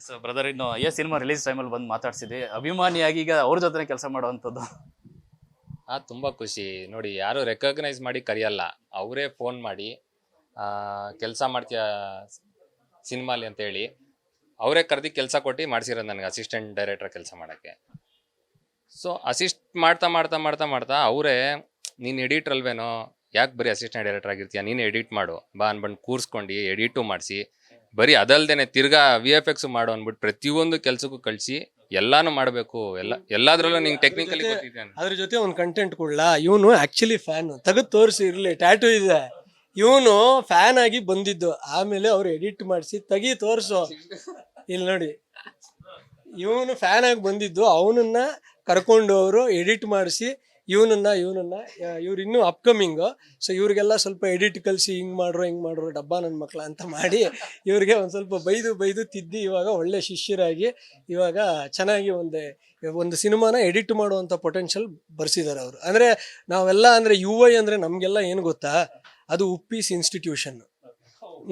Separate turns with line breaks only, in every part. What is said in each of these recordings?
So brother, ಇನ್ನು cinema release ಟೈಮಲ್ಲಿ ಬಂದು ಮಾತಾಡ್ಸಿದ್ವಿ, ಅಭಿಮಾನಿಯಾಗಿ ಈಗ ಅವ್ರ ಜೊತೆ ಕೆಲಸ ಮಾಡುವಂಥದ್ದು.
ತುಂಬ ಖುಷಿ ನೋಡಿ. ಯಾರು ರೆಕಗ್ನೈಸ್ ಮಾಡಿ ಕರೆಯಲ್ಲ, ಅವರೇ ಫೋನ್ ಮಾಡಿ ಕೆಲಸ ಮಾಡ್ತೀಯ ಸಿನಿಮಾಲಿ ಅಂತ ಹೇಳಿ ಅವರೇ ಕರೆದು ಕೆಲಸ ಕೊಟ್ಟು ಮಾಡಿಸಿರೋದು ನನಗೆ ಅಸಿಸ್ಟೆಂಟ್ ಡೈರೆಕ್ಟರ್ ಕೆಲಸ ಮಾಡೋಕ್ಕೆ. ಸೊ ಅಸಿಸ್ಟ್ ಮಾಡ್ತಾ ಮಾಡ್ತಾ ಮಾಡ್ತಾ ಮಾಡ್ತಾ ಅವರೇ ನೀನು ಎಡಿಟರ್ ಅಲ್ವೇನೋ, ಯಾಕೆ ಬರೀ ಅಸಿಸ್ಟೆಂಟ್ ಡೈರೆಕ್ಟರ್ ಆಗಿರ್ತೀಯ, ನೀನು ಎಡಿಟ್ ಮಾಡು ಬಾ ಅನ್ಬಂದು ಕೂರಿಸ್ಕೊಂಡು ಎಡಿಟು ಮಾಡಿಸಿ, ಬರೀ ಅದಲ್ದೇನೆ ತಿರ್ಗಾ VFX ಮಾಡು ಅಂದ್ಬಿಟ್ಟು ಪ್ರತಿಯೊಂದು ಕೆಲಸಕ್ಕೂ ಕಳಿಸಿ ಎಲ್ಲಾನು ಮಾಡಬೇಕು. ಎಲ್ಲಾದ್ರಲ್ಲೂ ನಿಂಗೆ ಟೆಕ್ನಿಕಲಿ ಗೊತ್ತಿದೆ.
ಅದ್ರ ಜೊತೆ ಒಂದು ಕಂಟೆಂಟ್ ಕೊಡ್ಲಾ, ಇವನು ಆಕ್ಚುಲಿ ಫ್ಯಾನ್, ತೆಗೆದು ತೋರಿಸಿ ಇರ್ಲಿ, ಟ್ಯಾಟೂ ಇದೆ, ಇವನು ಫ್ಯಾನ್ ಆಗಿ ಬಂದಿದ್ದು, ಆಮೇಲೆ ಅವ್ರು ಎಡಿಟ್ ಮಾಡಿಸಿ ತೆಗಿ ತೋರಿಸು, ಇಲ್ಲಿ ನೋಡಿ, ಇವನು ಫ್ಯಾನ್ ಆಗಿ ಬಂದಿದ್ದು, ಅವನನ್ನ ಕರ್ಕೊಂಡು ಅವರು ಎಡಿಟ್ ಮಾಡಿಸಿ ಇವನನ್ನ ಇವ್ರು ಇನ್ನೂ ಅಪ್ಕಮಿಂಗ್, ಸೊ ಇವ್ರಿಗೆಲ್ಲ ಸ್ವಲ್ಪ ಎಡಿಟ್ ಕಲಿಸಿ ಹಿಂಗೆ ಮಾಡ್ರು ಡಬ್ಬ ನನ್ನ ಮಕ್ಳ ಅಂತ ಮಾಡಿ ಇವ್ರಿಗೆ ಒಂದು ಸ್ವಲ್ಪ ಬೈದು ತಿದ್ದಿ ಇವಾಗ ಒಳ್ಳೆ ಶಿಷ್ಯರಾಗಿ ಇವಾಗ ಚೆನ್ನಾಗಿ ಒಂದು ಸಿನಿಮಾನ ಎಡಿಟ್ ಮಾಡುವಂಥ ಪೊಟೆನ್ಷಿಯಲ್ ಬರ್ಸಿದ್ದಾರೆ ಅವರು. ಅಂದರೆ ನಾವೆಲ್ಲ ಅಂದರೆ UI ಅಂದರೆ ನಮಗೆಲ್ಲ ಏನು ಗೊತ್ತಾ, ಅದು ಉಪ್ಪೀಸ್ ಇನ್ಸ್ಟಿಟ್ಯೂಷನ್.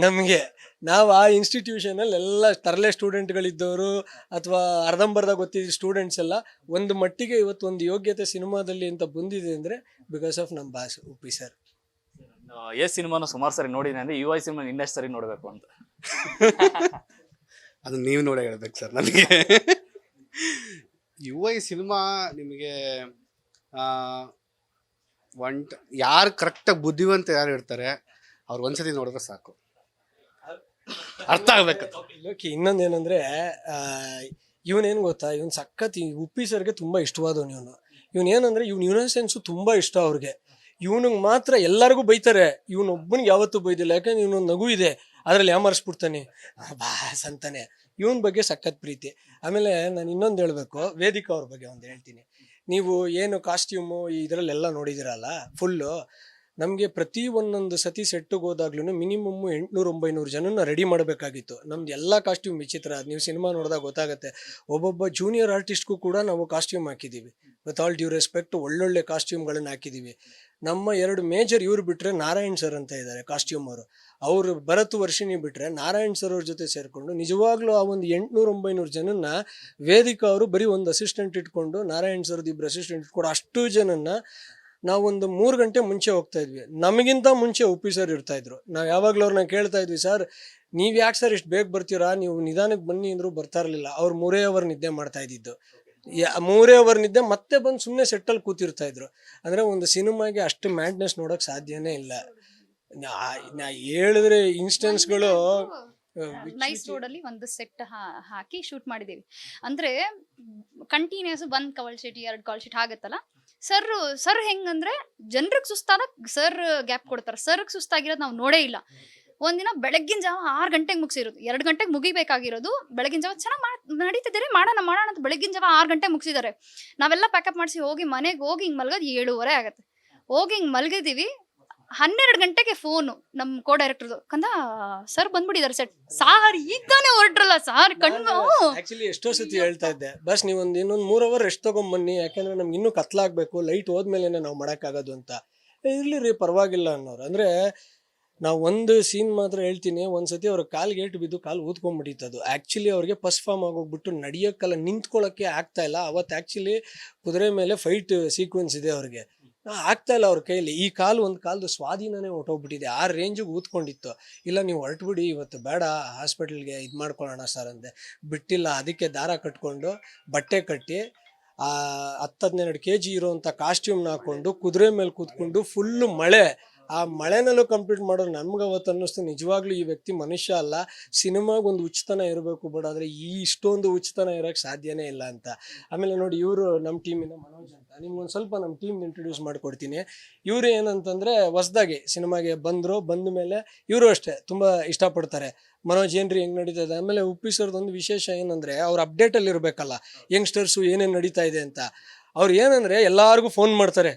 ನಮಗೆ ನಾವು ಆ ಇನ್ಸ್ಟಿಟ್ಯೂಷನಲ್ಲಿ ಎಲ್ಲ ತರಲೆ ಸ್ಟೂಡೆಂಟ್ಗಳಿದ್ದವರು ಅಥವಾ ಅರ್ಧಂಬರ್ಧ ಗೊತ್ತಿದ್ದ ಸ್ಟೂಡೆಂಟ್ಸ್ ಎಲ್ಲ ಒಂದು ಮಟ್ಟಿಗೆ ಇವತ್ತು ಒಂದು ಯೋಗ್ಯತೆ ಸಿನಿಮಾದಲ್ಲಿ ಅಂತ ಬಂದಿದೆ ಅಂದರೆ ಬಿಕಾಸ್ ಆಫ್ ನಮ್ಮ ಬಾಸ್ ಉಪ್ಪಿ ಸರ್.
ಸಿನಿಮಾನ ಸುಮಾರು ಸರಿ ನೋಡಿದ್ದೀನಿ, ಅಂದರೆ UI ಸಿನಿಮಾ ಇನ್ನೆಷ್ಟು ಸರಿ ನೋಡಬೇಕು ಅಂತ.
ಅದು ನೀವು ನೋಡೇ ಹೇಳ್ಬೇಕು ಸರ್. ನನಗೆ UI ಸಿನಿಮಾ ನಿಮಗೆ ಯಾರು ಕರೆಕ್ಟಾಗಿ ಬುದ್ಧಿವಂತ ಯಾರು ಇರ್ತಾರೆ ಅವ್ರು ಒಂದ್ಸತಿ ನೋಡಿದ್ರೆ ಸಾಕು, ಅರ್ಥ ಆಗ್ಬೇಕು.
ಇನ್ನೊಂದೇನಂದ್ರೆ ಇವನೇನು ಗೊತ್ತಾ, ಇವನ್ ಸಖತ್ ಉಪ್ಪಿ ಸರ್ಗೆ ತುಂಬಾ ಇಷ್ಟವಾದವನು ಇವನೇನಂದ್ರೆ ಇನ್ನೋಸೆನ್ಸು ತುಂಬಾ ಇಷ್ಟ ಅವ್ರಿಗೆ. ಇವನಿಗೆ ಮಾತ್ರ ಎಲ್ಲರಿಗೂ ಬೈತಾರೆ, ಇವನೊಬ್ಬನಿಗೆ ಯಾವತ್ತೂ ಬೈದಿಲ್ಲ, ಯಾಕಂದ್ರೆ ಇವನೊಂದು ನಗು ಇದೆ, ಅದ್ರಲ್ಲಿ ಯಾಮರ್ಸ್ಬಿಡ್ತಾನೆ ಬಾಸ್ ಅಂತಾನೆ. ಇವನ್ ಬಗ್ಗೆ ಸಖತ್ ಪ್ರೀತಿ. ಆಮೇಲೆ ನಾನು ಇನ್ನೊಂದು ಹೇಳ್ಬೇಕು, ವೇದಿಕಾ ಅವ್ರ ಬಗ್ಗೆ ಒಂದು ಹೇಳ್ತೀನಿ. ನೀವು ಏನು ಕಾಸ್ಟ್ಯೂಮು ಇದರಲ್ಲೆಲ್ಲ ನೋಡಿದಿರಲ್ಲ ಫುಲ್ಲು, ನಮಗೆ ಪ್ರತಿ ಒಂದೊಂದು ಸತಿ ಸೆಟ್ಟಿಗೆ ಹೋದಾಗ್ಲೂ ಮಿನಿಮಮ್ 800-900 ಜನನ ರೆಡಿ ಮಾಡಬೇಕಾಗಿತ್ತು. ನಮ್ದು ಎಲ್ಲ ಕಾಸ್ಟ್ಯೂಮ್ ವಿಚಿತ್ರ, ನೀವು ಸಿನಿಮಾ ನೋಡಿದಾಗ ಗೊತ್ತಾಗುತ್ತೆ. ಒಬ್ಬೊಬ್ಬ ಜೂನಿಯರ್ ಆರ್ಟಿಸ್ಟ್ಗೂ ಕೂಡ ನಾವು ಕಾಸ್ಟ್ಯೂಮ್ ಹಾಕಿದ್ದೀವಿ, ವಿತ್ ಆಲ್ ಡ್ಯೂ ರೆಸ್ಪೆಕ್ಟ್, ಒಳ್ಳೊಳ್ಳೆ ಕಾಸ್ಟ್ಯೂಮ್ಗಳನ್ನು ಹಾಕಿದ್ದೀವಿ. ನಮ್ಮ 2 ಮೇಜರ್ ಇವ್ರು ಬಿಟ್ಟರೆ ನಾರಾಯಣ್ ಸರ್ ಅಂತ ಇದ್ದಾರೆ ಕಾಸ್ಟ್ಯೂಮ್ ಅವರು ಭರತ್ ವರ್ಷಿಣಿ ಬಿಟ್ಟರೆ ನಾರಾಯಣ್ ಸರ್ ಅವ್ರ ಜೊತೆ ಸೇರಿಕೊಂಡು ನಿಜವಾಗ್ಲೂ ಆ ಒಂದು 800-900 ಜನನ್ನ ವೇದಿಕಾ ಅವರು ಬರೀ ಒಂದು ಅಸಿಸ್ಟೆಂಟ್ ಇಟ್ಕೊಂಡು, ನಾರಾಯಣ್ ಸರ್ದು 2 ಅಸಿಸ್ಟೆಂಟ್ ಇಟ್ಕೊಂಡು ಅಷ್ಟು ಜನನ್ನ ನಾವೊಂದು 3 ಗಂಟೆ ಮುಂಚೆ ಹೋಗ್ತಾ ಇದ್ವಿ. ನಮಗಿಂತ ಮುಂಚೆ ಉಪ್ಪಿ ಸರ್ ಇರ್ತಾ ಇದ್ರು. ನಾವು ಯಾವಾಗಲೂ ಅವ್ರನ್ನ ಕೇಳ್ತಾ ಇದ್ವಿ, ಸರ್ ನೀವು ಯಾಕೆ ಸರ್ ಇಷ್ಟು ಬೇಗ ಬರ್ತೀರಾ, ನೀವು ನಿಧಾನಕ್ಕೆ ಬನ್ನಿ ಅಂದರೂ ಬರ್ತಾ ಇರಲಿಲ್ಲ. ಅವ್ರು 3 ಅವರ್ ನಿದ್ದೆ ಮಾಡ್ತಾ ಇದ್ದಿದ್ದು, 3 ಅವರ್ ನಿದ್ದೆ ಮತ್ತೆ ಬಂದು ಸುಮ್ಮನೆ ಸೆಟ್ಟಲ್ಲಿ ಕೂತಿರ್ತಾ ಇದ್ರು. ಅಂದರೆ ಒಂದು ಸಿನಿಮಾಗೆ ಅಷ್ಟು ಮ್ಯಾಡ್ನೆಸ್ ನೋಡೋಕೆ ಸಾಧ್ಯನೇ ಇಲ್ಲ. ನಾ ಹೇಳಿದ್ರೆ ಇನ್ಸ್ಟೆನ್ಸ್ಗಳು.
ನೈಸ್ ರೋಡ್ ಅಲ್ಲಿ ಒಂದು ಸೆಟ್ ಹಾಕಿ ಶೂಟ್ ಮಾಡಿದೀವಿ. ಅಂದ್ರೆ continues 1 call sheet 2 call sheet ಆಗತ್ತಲ್ಲ. ಸರ್ ಹೆಂಗಂದ್ರೆ ಜನರಿಗೆ ಸುಸ್ತಾದಾಗ ಸರ್ ಗ್ಯಾಪ್ ಕೊಡ್ತಾರೆ. ಸರ್ಗೆ ಸುಸ್ತಾಗಿರೋದು ನಾವು ನೋಡೇ ಇಲ್ಲ. ಒಂದಿನ ಬೆಳಗ್ಗಿನ ಜಾವ 6 ಗಂಟೆಗೆ ಮುಗಿಸಿರೋದು, 2 ಗಂಟೆಗೆ ಮುಗಿಬೇಕಾಗಿರೋದು ಬೆಳಗಿನ ಜಾವ ಚೆನ್ನಾಗಿ ನಡೀತಿದ್ದಾರೆ, ಮಾಡೋಣ ಅಂತ ಬೆಳಗ್ಗಿನ ಜಾವ 6 ಗಂಟೆಗೆ ಮುಗಿಸಿದ್ದಾರೆ. ನಾವೆಲ್ಲ ಪ್ಯಾಕಪ್ ಮಾಡಿಸಿ ಹೋಗಿ ಮನೆಗೆ ಹೋಗಿ ಹಿಂಗೆ ಮಲ್ಗೋದು 7:30 ಆಗತ್ತೆ. ಹೋಗಿ ಹಿಂಗೆ ಮಲ್ಗಿದೀವಿ. 12 ಗಂಟೆಗೆ ಫೋನು ನಮ್ಮ ಕೋ ಡೈರೆಕ್ಟರ್ದು, ಕಂದ ಸರ್ ಬಂದ್ಬಿಟ್ಟಿದ್ದಾರೆ ಸೆಟ್. ಸಾರ್ ಈಗ ತಾನೇ ಹೊರಟ್ರಲ್ಲ ಸಾರ್ ಕಣ್ಣು.
ಆಕ್ಚುಲಿ ಎಷ್ಟೋ ಸತಿ ಹೇಳ್ತಾ ಇದ್ದೆ, ಬಸ್ ನೀವು ಇನ್ನೊಂದು 3 ಅವರ್ ರೆಸ್ಟ್ ತಗೊಂಬನ್ನಿ, ಯಾಕೆಂದ್ರೆ ನಮ್ಗೆ ಇನ್ನೂ ಕತ್ಲಾಗಬೇಕು, ಲೈಟ್ ಹೋದ್ಮೇಲೆ ನಾವು ಮಾಡೋಕ್ಕಾಗೋದು ಅಂತ. ಇರ್ಲಿ ರೀ ಪರವಾಗಿಲ್ಲ ಅನ್ನೋರು. ಅಂದರೆ ನಾವು ಒಂದು ಸೀನ್ ಮಾತ್ರ ಹೇಳ್ತೀನಿ, ಒಂದ್ಸತಿ ಅವ್ರ ಕಾಲ್ಗೆ ಏಟು ಬಿದ್ದು ಕಾಲು ಊದ್ಕೊಂಡ್ಬಿಟ್ಟಿತ್ತು. ಆ್ಯಕ್ಚುಲಿ ಅವ್ರಿಗೆ ಫಸ್ಟ್ ಫಾರ್ಮ್ ಆಗೋಗ್ಬಿಟ್ಟು ನಡೆಯೋಕ್ಕಲ್ಲ, ನಿಂತ್ಕೊಳ್ಳೋಕ್ಕೆ ಆಗ್ತಾ ಇಲ್ಲ. ಅವತ್ತು ಆ್ಯಕ್ಚುಲಿ ಕುದುರೆ ಮೇಲೆ ಫೈಟ್ ಸೀಕ್ವೆನ್ಸ್ ಇದೆ ಅವ್ರಿಗೆ, ಆಗ್ತಾ ಇಲ್ಲ ಅವ್ರ ಕೈಯಲ್ಲಿ. ಈ ಒಂದು ಕಾಲ್ದು ಸ್ವಾಧೀನನೇ ಹೊಟ್ಟೋಗ್ಬಿಟ್ಟಿದೆ, ಆ ರೇಂಜಿಗೆ ಊದ್ಕೊಂಡಿತ್ತು. ಇಲ್ಲ ನೀವು ಹೊರಟ್ಬಿಡಿ ಇವತ್ತು ಬೇಡ, ಹಾಸ್ಪಿಟಲ್ಗೆ ಇದು ಮಾಡ್ಕೊಳ್ಳೋಣ ಸರ್ ಅಂದೆ. ಬಿಟ್ಟಿಲ್ಲ, ಅದಕ್ಕೆ ದಾರ ಕಟ್ಕೊಂಡು ಬಟ್ಟೆ ಕಟ್ಟಿ 10-12 kg ಇರೋವಂಥ ಕಾಸ್ಟ್ಯೂಮ್ನ ಹಾಕ್ಕೊಂಡು ಕುದುರೆ ಮೇಲೆ ಕೂತ್ಕೊಂಡು ಫುಲ್ಲು ಮಳೆ, ಆ ಮಳೆನಲ್ಲೂ ಕಂಪ್ಲೀಟ್ ಮಾಡೋರು. ನಮ್ಗೆ ಅವತ್ತು ಅನ್ನಿಸ್ತು ನಿಜವಾಗ್ಲೂ ಈ ವ್ಯಕ್ತಿ ಮನುಷ್ಯ ಅಲ್ಲ, ಸಿನಿಮಾಗೊಂದು ಉಚಿತನ ಇರಬೇಕು, ಬಟ್ ಆದರೆ ಇಷ್ಟೊಂದು ಉಚಿತನ ಇರೋಕ್ಕೆ ಸಾಧ್ಯನೇ ಇಲ್ಲ ಅಂತ. ಆಮೇಲೆ ನೋಡಿ, ಇವರು ನಮ್ಮ ಟೀಮಿನ ಮನೋಜ್ ಅಂತ, ನಿಮ್ಗೊಂದು ಸ್ವಲ್ಪ ನಮ್ಮ ಟೀಮ್ ಇಂಟ್ರೊಡ್ಯೂಸ್ ಮಾಡಿಕೊಡ್ತೀನಿ. ಇವರು ಏನಂತಂದರೆ ಹೊಸದಾಗಿ ಸಿನಿಮಾಗೆ ಬಂದ ಮೇಲೆ ಇವರು ಅಷ್ಟೇ ತುಂಬ ಇಷ್ಟಪಡ್ತಾರೆ. ಮನೋಜ್ ಏನ್ರಿ ಹೆಂಗೆ ನಡೀತಾ ಇದೆ. ಆಮೇಲೆ ಉಪ್ಪಿ ಸರ್ದೊಂದು ವಿಶೇಷ ಏನಂದರೆ, ಅವ್ರು ಅಪ್ಡೇಟಲ್ಲಿ ಇರಬೇಕಲ್ಲ, ಯಂಗ್ಸ್ಟರ್ಸು ಏನೇನು ನಡೀತಾ ಇದೆ ಅಂತ. ಅವ್ರು ಏನಂದರೆ ಎಲ್ಲರಿಗೂ ಫೋನ್ ಮಾಡ್ತಾರೆ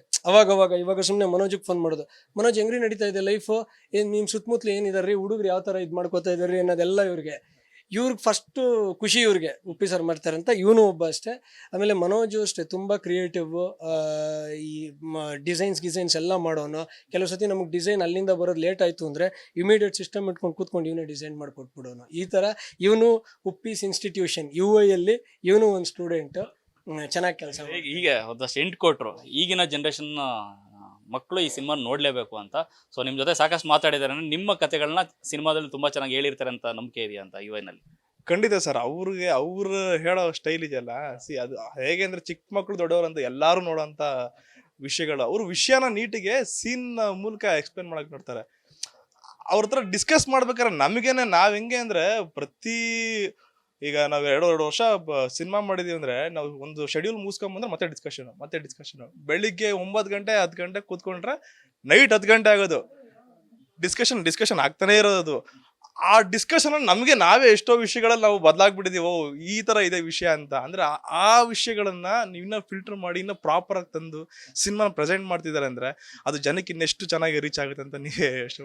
ಇವಾಗ ಸುಮ್ಮನೆ ಮನೋಜಿಗೆ ಫೋನ್ ಮಾಡೋದು, ಮನೋಜ್ ಹೆಂಗ್ರಿ ನಡೀತಾ ಇದೆ ಲೈಫು, ಏನು ನಿಮ್ಮ ಸುತ್ತಮುತ್ತಲು ಏನಿದಾರೆ ರೀ, ಹುಡುಗರು ಯಾವ ಥರ ಇದು ಮಾಡ್ಕೋತಾ ಇದ್ದಾರೆ ಅನ್ನೋದೆಲ್ಲ ಇವ್ರಿಗೆ. ಇವ್ರಿಗೆ ಫಸ್ಟು ಖುಷಿ ಇವ್ರಿಗೆ ಉಪ್ಪಿ ಸರ್ ಮಾಡ್ತಾರೆ ಅಂತ ಇವನು ಒಬ್ಬ ಅಷ್ಟೇ. ಆಮೇಲೆ ಮನೋಜು ಅಷ್ಟೇ ತುಂಬ ಕ್ರಿಯೇಟಿವ್, ಈ ಡಿಸೈನ್ಸ್ ಎಲ್ಲ ಮಾಡೋನು. ಕೆಲವು ಸತಿ ನಮಗೆ ಡಿಸೈನ್ ಅಲ್ಲಿಂದ ಬರೋದು ಲೇಟ್ ಆಯಿತು ಅಂದರೆ ಇಮಿಡಿಯೇಟ್ ಸಿಸ್ಟಮ್ ಇಟ್ಕೊಂಡು ಕೂತ್ಕೊಂಡು ಇವನೇ ಡಿಸೈನ್ ಮಾಡಿಕೊಟ್ಬಿಡೋನು. ಈ ಥರ ಇವನು ಉಪ್ಪೀಸ್ ಇನ್ಸ್ಟಿಟ್ಯೂಷನ್ UI ಅಲ್ಲಿ ಇವನು ಒಂದು ಸ್ಟೂಡೆಂಟ್ ಚೆನ್ನಾಗಿ ಕೆಲಸ.
ಈಗ ಒಂದಷ್ಟು ಎಂಟು ಕೊಟ್ರು, ಈಗಿನ ಜನರೇಷನ್ ಮಕ್ಕಳು ಈ ಸಿನಿಮಾ ನೋಡ್ಲೇಬೇಕು ಅಂತ. ಸೊ ನಿಮ್ ಜೊತೆ ಸಾಕಷ್ಟು ಮಾತಾಡಿದಾರೆ, ನಿಮ್ಮ ಕಥೆಗಳನ್ನ ಸಿನಿಮಾದಲ್ಲಿ ತುಂಬಾ ಚೆನ್ನಾಗಿ ಹೇಳಿರ್ತಾರೆ ಅಂತ ನಂಬಿಕೆ ಇದೆಯಾ ಅಂತ UI-ನಲ್ಲಿ?
ಖಂಡಿತ ಸರ್. ಅವ್ರು ಹೇಳೋ ಸ್ಟೈಲ್ ಇದೆಯಲ್ಲ, ಅದು ಹೇಗೆ ಅಂದ್ರೆ ಚಿಕ್ಕ ಮಕ್ಕಳು ದೊಡ್ಡವರು ಅಂತ ಎಲ್ಲಾರು ನೋಡೋಂತ ವಿಷಯಗಳು, ಅವ್ರ ವಿಷಯನ ನೀಟಿಗೆ ಸೀನ್ ಮೂಲಕ ಎಕ್ಸ್ಪ್ಲೇನ್ ಮಾಡಕ್ ನೋಡ್ತಾರೆ. ಅವ್ರ ಹತ್ರ ಡಿಸ್ಕಸ್ ಮಾಡ್ಬೇಕಾದ್ರೆ ನಮಗೇನೆ ನಾವ್ ಹೆಂಗೆ ಅಂದ್ರೆ ಈಗ ನಾವು ಎರಡು ವರ್ಷ ಸಿನಿಮಾ ಮಾಡಿದೀವಿ ಅಂದ್ರೆ ನಾವು ಒಂದು ಶೆಡ್ಯೂಲ್ ಮುಗಿಸ್ಕೊಂಬಂದ್ರೆ ಮತ್ತೆ ಡಿಸ್ಕಷನ್ ಬೆಳಿಗ್ಗೆ 9 ಗಂಟೆ 10 ಗಂಟೆ ಕೂತ್ಕೊಂಡ್ರೆ ನೈಟ್ 10 ಗಂಟೆ ಆಗೋದು. ಡಿಸ್ಕಷನ್ ಆಗ್ತಾನೆ ಇರೋದು. ಆ ಡಿಸ್ಕಷನ್ ನಮ್ಗೆ ನಾವೇ ಎಷ್ಟೋ ವಿಷಯಗಳಲ್ಲಿ ನಾವು ಬದಲಾಗ್ಬಿಟ್ಟಿದೀವಿ. ಈ ತರ ಇದೆ ವಿಷಯ ಅಂತ ಅಂದ್ರೆ ಆ ವಿಷಯಗಳನ್ನ ಇನ್ನ ಫಿಲ್ಟರ್ ಮಾಡಿ ಇನ್ನ ಪ್ರಾಪರ್ ಆಗಿ ತಂದು ಸಿನಿಮಾ ಪ್ರೆಸೆಂಟ್ ಮಾಡ್ತಿದ್ದಾರೆ ಅಂದ್ರೆ ಅದು ಜನಕ್ಕೆ ಇನ್ನೆಷ್ಟು ಚೆನ್ನಾಗಿ ರೀಚ್ ಆಗುತ್ತೆ ಅಂತ ನೀವೇ ಎಷ್ಟು